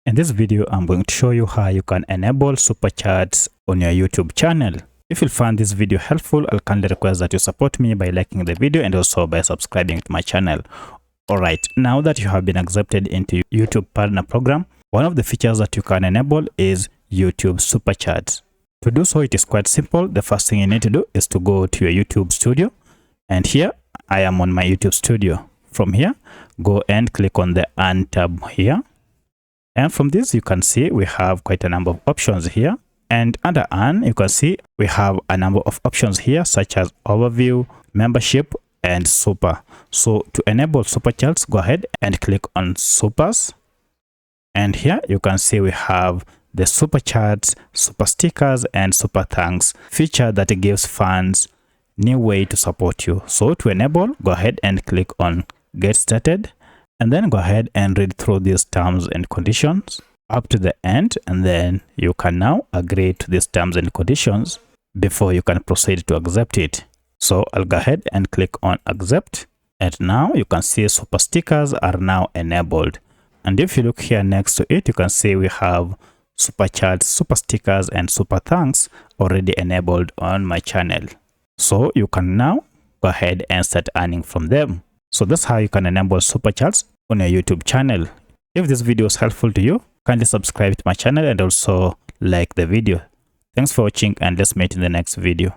In this video, I'm going to show you how you can enable super chats on your YouTube channel. If you find this video helpful, I'll kindly request that you support me by liking the video and also by subscribing to my channel. Alright, now that you have been accepted into YouTube Partner Program, one of the features that you can enable is YouTube Super Chats. To do so, it is quite simple. The first thing you need to do is to go to your YouTube studio. And here, I am on my YouTube studio. From here, go and click on the Earn tab here. And from this, you can see we have quite a number of options here. And under Earn, you can see we have a number of options here, such as Overview, Membership, and Super. So to enable Super Chats, go ahead and click on Supers. And here you can see we have the Super Chats, Super Stickers, and Super Thanks feature that gives fans new way to support you. So to enable, go ahead and click on Get Started. And then go ahead and read through these terms and conditions up to the end, and then you can now agree to these terms and conditions before you can proceed to accept it. So I'll go ahead and click on Accept, and now you can see Super Stickers are now enabled. And if you look here next to it, you can see we have Super Chats, Super Stickers, and Super Thanks already enabled on my channel. So you can now go ahead and start earning from them. So that's how you can enable Super Chats on your YouTube channel. If this video is helpful to you, kindly subscribe to my channel and also like the video. Thanks for watching, and let's meet in the next video.